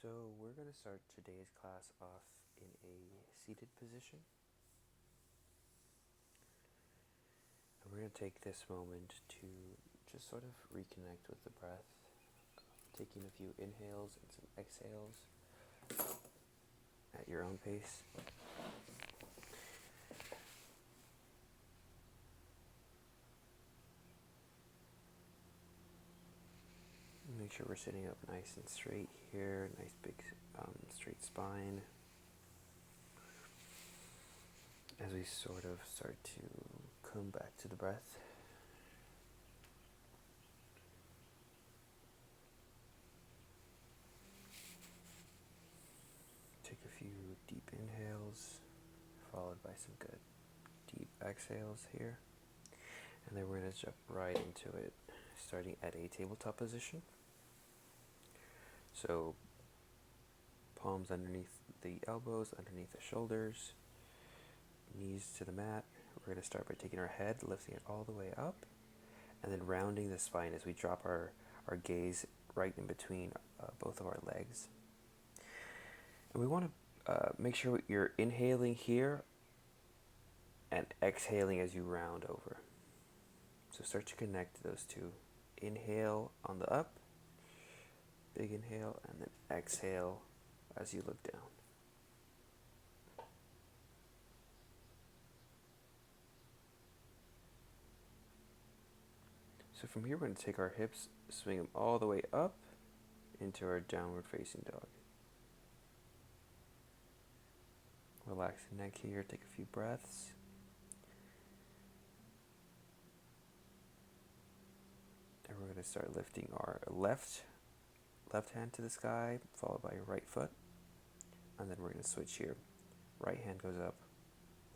So we're going to start today's class off in a seated position. And we're going to take this moment to just sort of reconnect with the breath, taking a few inhales and some exhales at your own pace. Make sure we're sitting up nice and straight here, nice big straight spine. As we sort of start to come back to the breath. Take a few deep inhales, followed by some good deep exhales here. And then we're going to jump right into it, starting at a tabletop position. So palms underneath the elbows, underneath the shoulders, knees to the mat. We're going to start by taking our head, lifting it all the way up, and then rounding the spine as we drop our gaze right in between both of our legs. And we want to make sure you're inhaling here and exhaling as you round over. So start to connect those two. Inhale on the up, big inhale, and then exhale as you look down. So from here, we're going to take our hips, swing them all the way up into our downward facing dog. Relax the neck here, take a few breaths. And we're going to start lifting our left hand to the sky, followed by your right foot. And then we're going to switch here. Right hand goes up,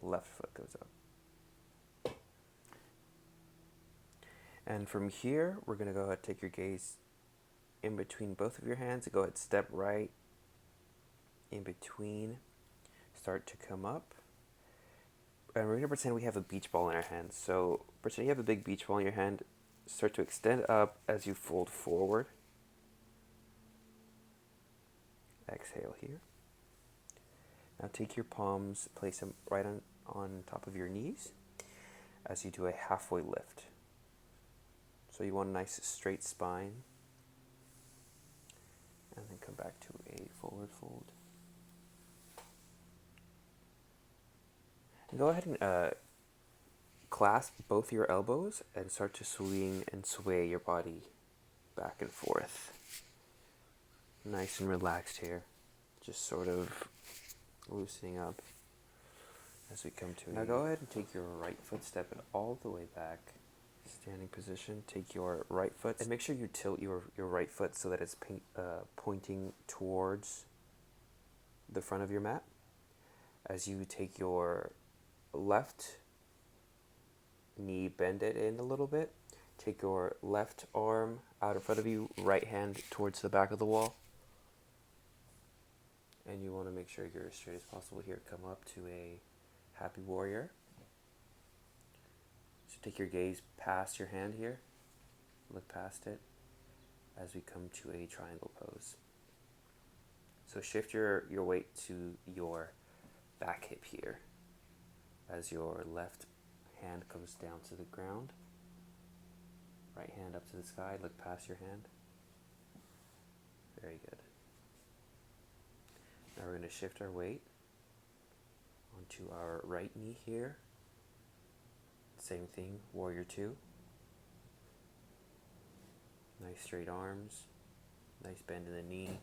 left foot goes up. And from here, we're going to go ahead and take your gaze in between both of your hands. Go ahead, step right in between. Start to come up. And we're going to pretend we have a beach ball in our hands. So pretend you have a big beach ball in your hand. Start to extend up as you fold forward. Exhale here. Now take your palms, place them right on top of your knees as you do a halfway lift. So you want a nice straight spine. And then come back to a forward fold. And go ahead and clasp both your elbows and start to swing and sway your body back and forth. Nice and relaxed here. Just sort of loosening up as we come to it. Now go ahead and take your right foot, step it all the way back. Standing position, take your right foot and make sure you tilt your right foot so that it's pointing towards the front of your mat. As you take your left knee, bend it in a little bit. Take your left arm out in front of you, right hand towards the back of the wall. And you want to make sure you're as straight as possible here. Come up to a happy warrior. So take your gaze past your hand here. Look past it as we come to a triangle pose. So shift your weight to your back hip here as your left hand comes down to the ground. Right hand up to the sky. Look past your hand. Very good. Now we're going to shift our weight onto our right knee here. Same thing, warrior two. Nice straight arms, nice bend in the knee.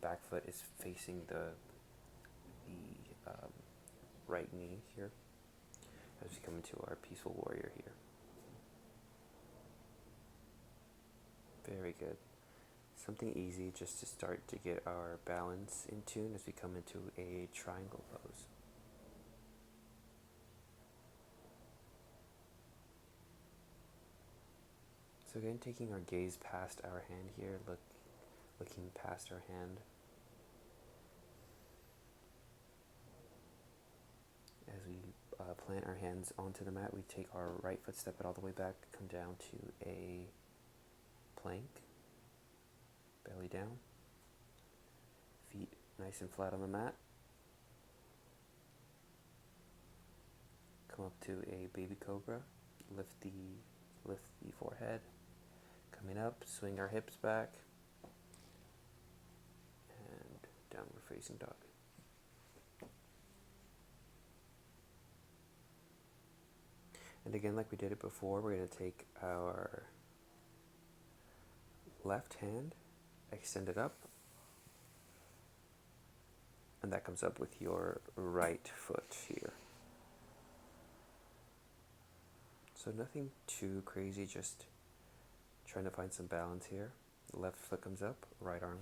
Back foot is facing the right knee here as we come into our peaceful warrior here. Very good. Something easy just to start to get our balance in tune as we come into a triangle pose. So again, taking our gaze past our hand here, looking past our hand. As we plant our hands onto the mat, we take our right foot, step it all the way back, come down to a plank, belly down. nice and flat on the mat. Come up to a baby cobra. Lift the forehead. Coming up, swing our hips back. And downward facing dog. And again, like we did it before, we're going to take our left hand, extend it up, and that comes up with your right foot here. So nothing too crazy, just trying to find some balance here. The left foot comes up, right arm,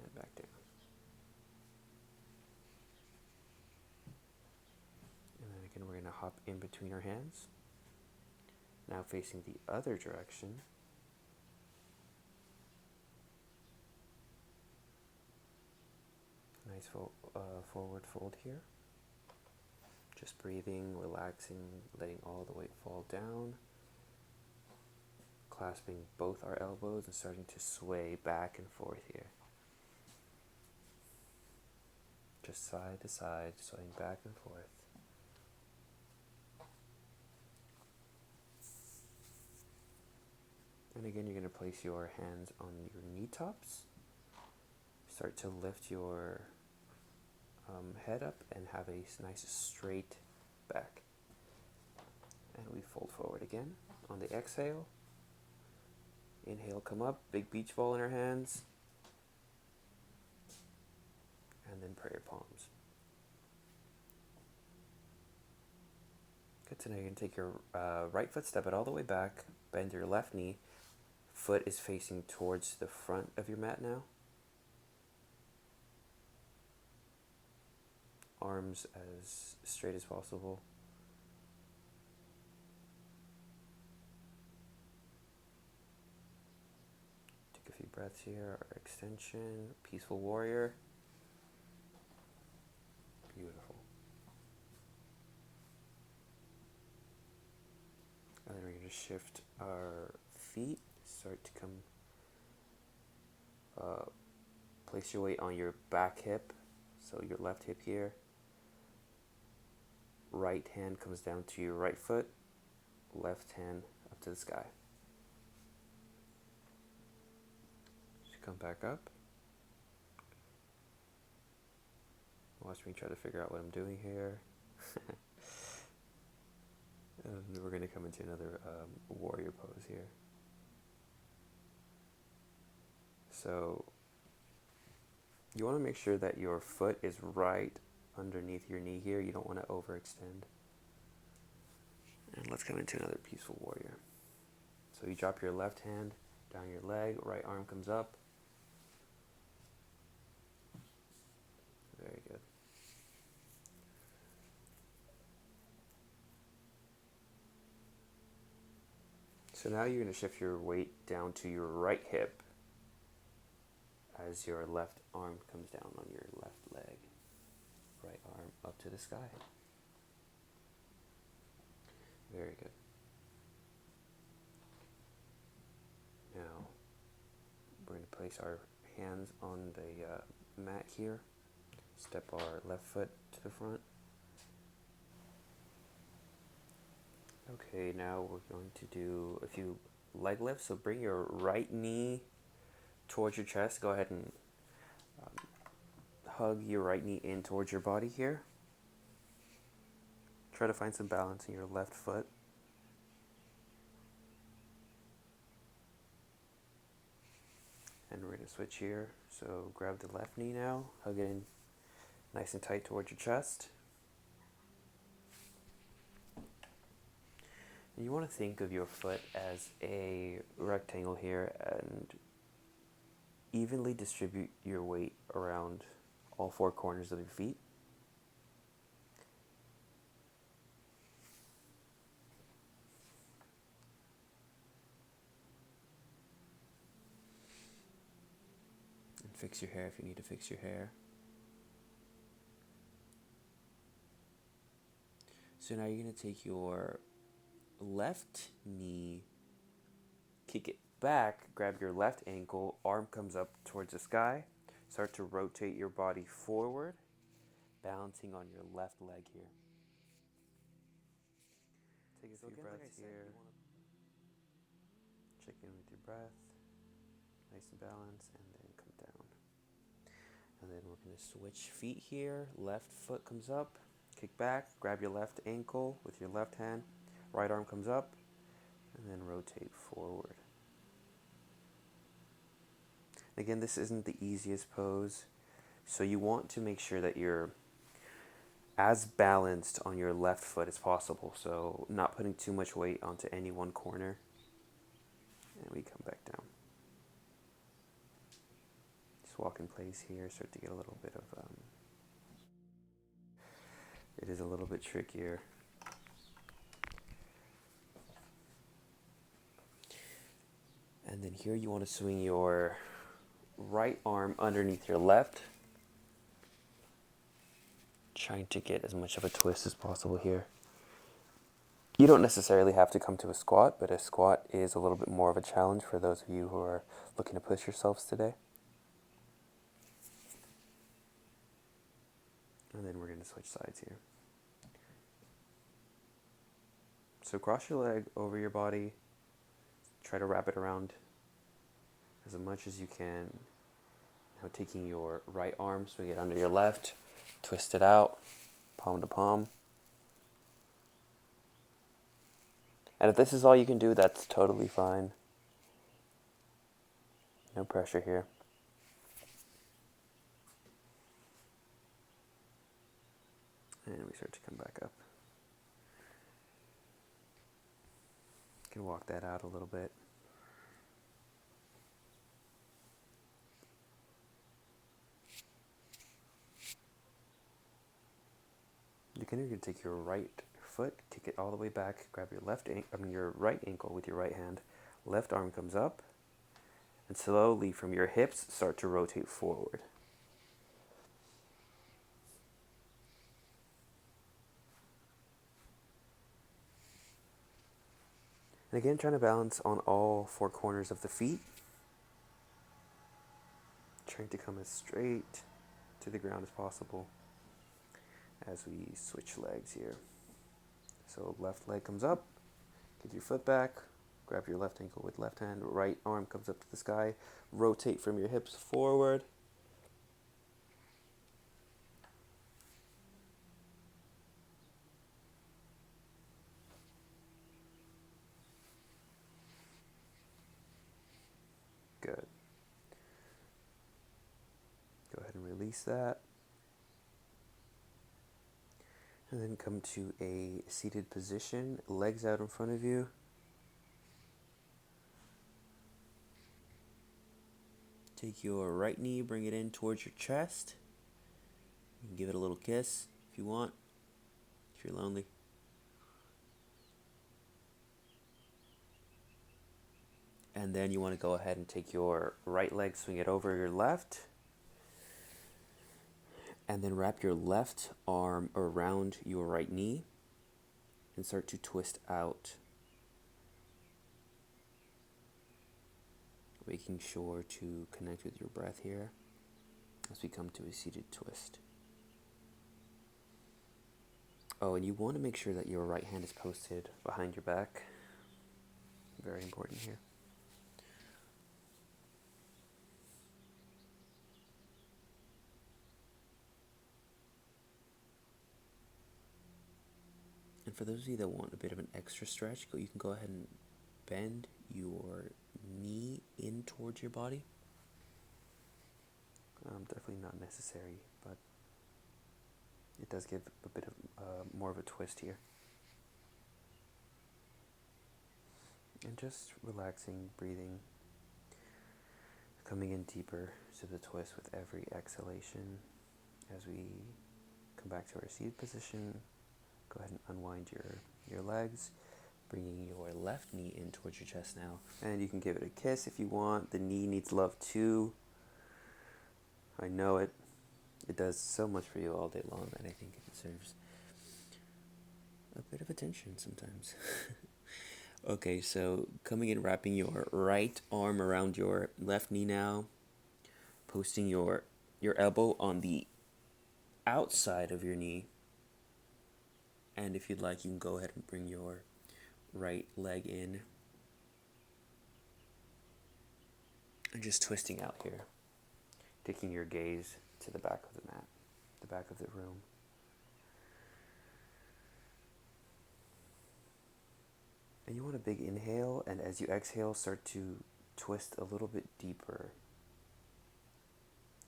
and back down. And then again, we're going to hop in between our hands. Now facing the other direction. Nice forward fold here. Just breathing, relaxing, letting all the weight fall down. Clasping both our elbows and starting to sway back and forth here. Just side to side, swaying back and forth. And again, you're going to place your hands on your knee tops. Start to lift your head up and have a nice straight back. And we fold forward again. On the exhale, inhale, come up, big beach ball in our hands. And then prayer palms. Good, so now you're going to take your right foot, step it all the way back, bend your left knee. Foot is facing towards the front of your mat now. Arms as straight as possible. Take a few breaths here. Our extension, peaceful warrior. Beautiful. And then we're going to shift our feet. Start to come, place your weight on your back hip. So your left hip here. Right hand comes down to your right foot. Left hand up to the sky. Just come back up. Watch me try to figure out what I'm doing here. And we're going to come into another warrior pose here. So you want to make sure that your foot is right underneath your knee here. You don't want to overextend. And let's come into another peaceful warrior. So you drop your left hand down your leg, right arm comes up. Very good. So now you're going to shift your weight down to your right hip as your left arm comes down on your left leg. Right arm up to the sky. Very good. Now, we're going to place our hands on the mat here. Step our left foot to the front. Okay, now we're going to do a few leg lifts. So bring your right knee towards your chest. Go ahead and hug your right knee in towards your body here. Try to find some balance in your left foot. And we're going to switch here. So grab the left knee now, hug it in nice and tight towards your chest. And you want to think of your foot as a rectangle here and evenly distribute your weight around all four corners of your feet. And fix your hair if you need to fix your hair. So now you're going to take your left knee, kick it back, grab your left ankle, arm comes up towards the sky. Start to rotate your body forward, balancing on your left leg here. Take a few breaths here. Check in with your breath. Nice and balanced, and then come down. And then we're going to switch feet here. Left foot comes up, kick back, grab your left ankle with your left hand. Right arm comes up, and then rotate forward. Again, this isn't the easiest pose, so you want to make sure that you're as balanced on your left foot as possible, so not putting too much weight onto any one corner. And we come back down. Just walk in place here, start to get a little bit of, it is a little bit trickier. And then here you want to swing your right arm underneath your left, trying to get as much of a twist as possible here. You don't necessarily have to come to a squat, but a squat is a little bit more of a challenge for those of you who are looking to push yourselves today. And then we're going to switch sides here. So cross your leg over your body. Try to wrap it around as much as you can. Now taking your right arm, swing it under your left, twist it out, palm to palm. And if this is all you can do, that's totally fine. No pressure here. And we start to come back up. You can walk that out a little bit. You're going to take your right foot, kick it all the way back, grab your your right ankle with your right hand. Left arm comes up, and slowly from your hips start to rotate forward. And again, trying to balance on all four corners of the feet. Trying to come as straight to the ground as possible as we switch legs here. So left leg comes up, get your foot back, grab your left ankle with left hand, right arm comes up to the sky, rotate from your hips forward. Good. Go ahead and release that. And then come to a seated position, legs out in front of you. Take your right knee, bring it in towards your chest. You can give it a little kiss if you want, if you're lonely. And then you want to go ahead and take your right leg, swing it over your left. And then wrap your left arm around your right knee and start to twist out. Making sure to connect with your breath here as we come to a seated twist. Oh, and you want to make sure that your right hand is posted behind your back. Very important here. And for those of you that want a bit of an extra stretch, you can go ahead and bend your knee in towards your body. Definitely not necessary, but it does give a bit of more of a twist here. And just relaxing, breathing, coming in deeper to the twist with every exhalation. As we come back to our seated position, go ahead and unwind your legs, bringing your left knee in towards your chest now. And you can give it a kiss if you want. The knee needs love too. I know it. It does so much for you all day long that I think it deserves a bit of attention sometimes. Okay, so coming in, wrapping your right arm around your left knee now, posting your elbow on the outside of your knee, and if you'd like, you can go ahead and bring your right leg in and just twisting out here, taking your gaze to the back of the mat, the back of the room. And you want a big inhale, and as you exhale, start to twist a little bit deeper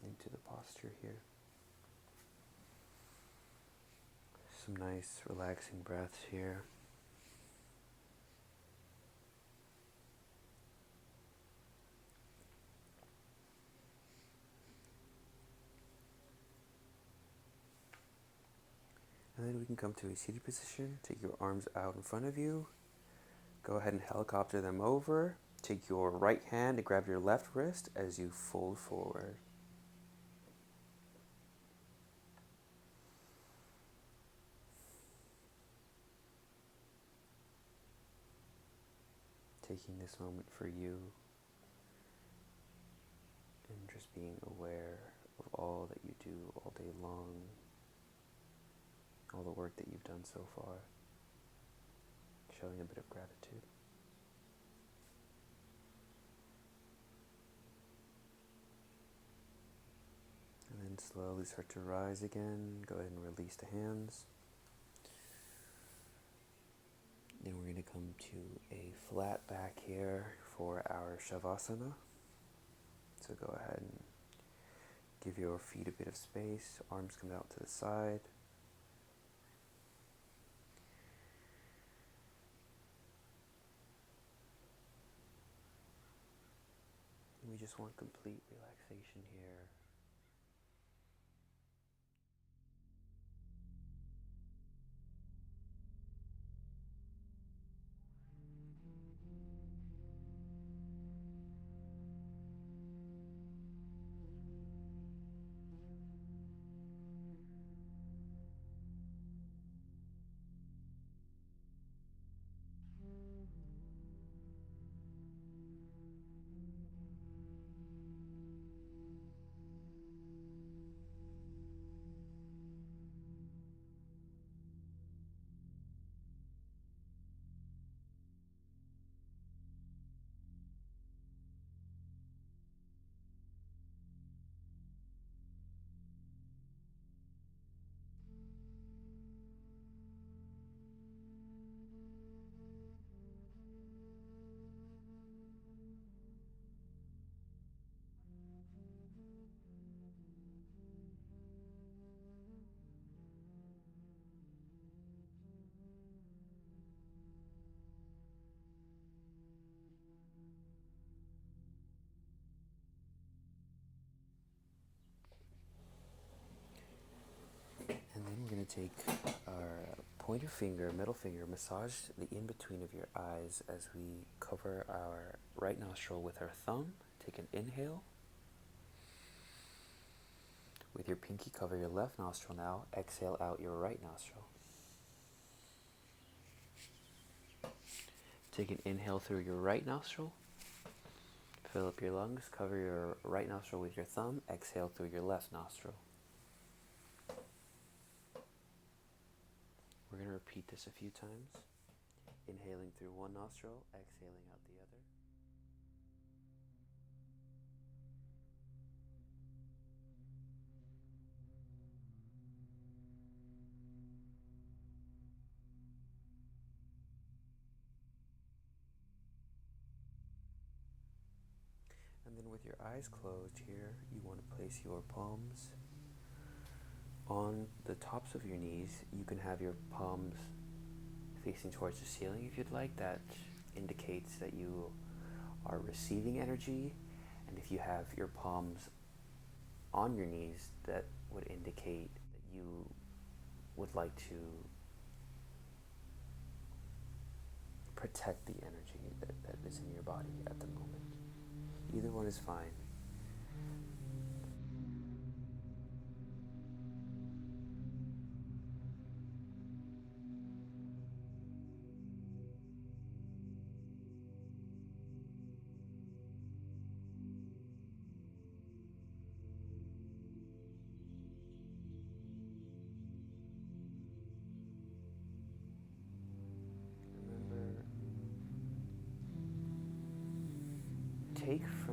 into the posture here. Some nice relaxing breaths here. And then we can come to a seated position. Take your arms out in front of you. Go ahead and helicopter them over. Take your right hand and grab your left wrist as you fold forward. Taking this moment for you and just being aware of all that you do all day long, all the work that you've done so far, showing a bit of gratitude. And then slowly start to rise again. Go ahead and release the hands. Then we're going to come to a flat back here for our Shavasana. So go ahead and give your feet a bit of space. Arms come out to the side. We just want complete relaxation here. And then we're going to take our pointer finger, middle finger, massage the in-between of your eyes as we cover our right nostril with our thumb. Take an inhale. With your pinky, cover your left nostril now. Exhale out your right nostril. Take an inhale through your right nostril. Fill up your lungs. Cover your right nostril with your thumb. Exhale through your left nostril. We're going to repeat this a few times. Inhaling through one nostril, exhaling out the other. And then with your eyes closed here, you want to place your palms on the tops of your knees. You can have your palms facing towards the ceiling if you'd like. That indicates that you are receiving energy. And if you have your palms on your knees, that would indicate that you would like to protect the energy that is in your body at the moment. Either one is fine.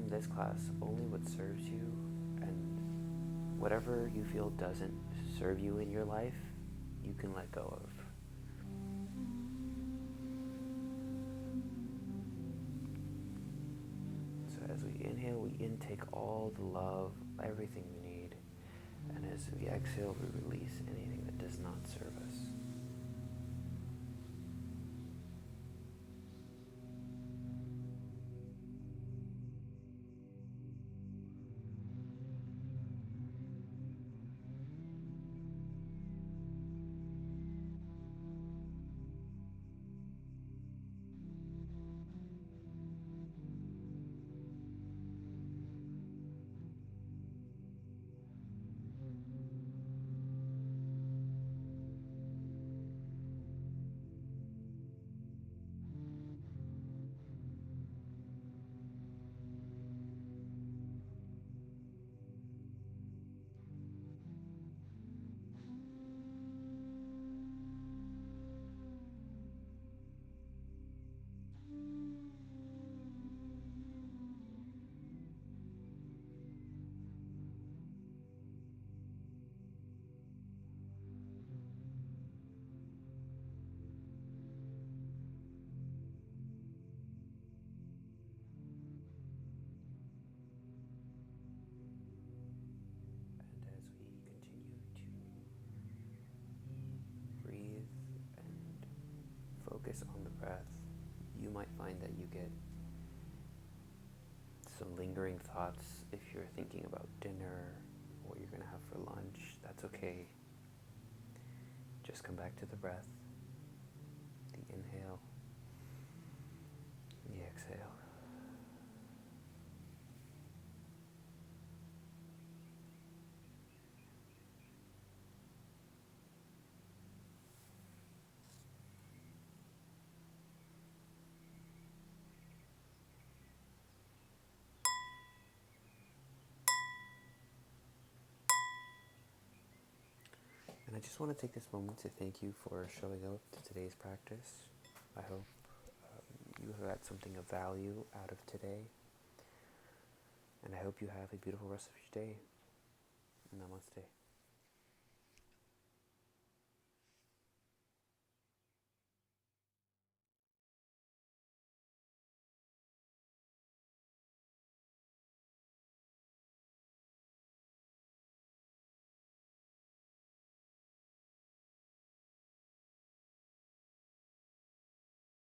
from this class only what serves you, and whatever you feel doesn't serve you in your life, you can let go of. So as we inhale, we intake all the love, everything we need. And as we exhale, we release anything that does not serve us. And as we continue to breathe and focus on the breath, you might find that you get some lingering thoughts if you're thinking about dinner, what you're going to have for lunch. That's okay. Just come back to the breath, the inhale, the exhale. And I just want to take this moment to thank you for showing up to today's practice. I hope you got something of value out of today. And I hope you have a beautiful rest of your day. Namaste.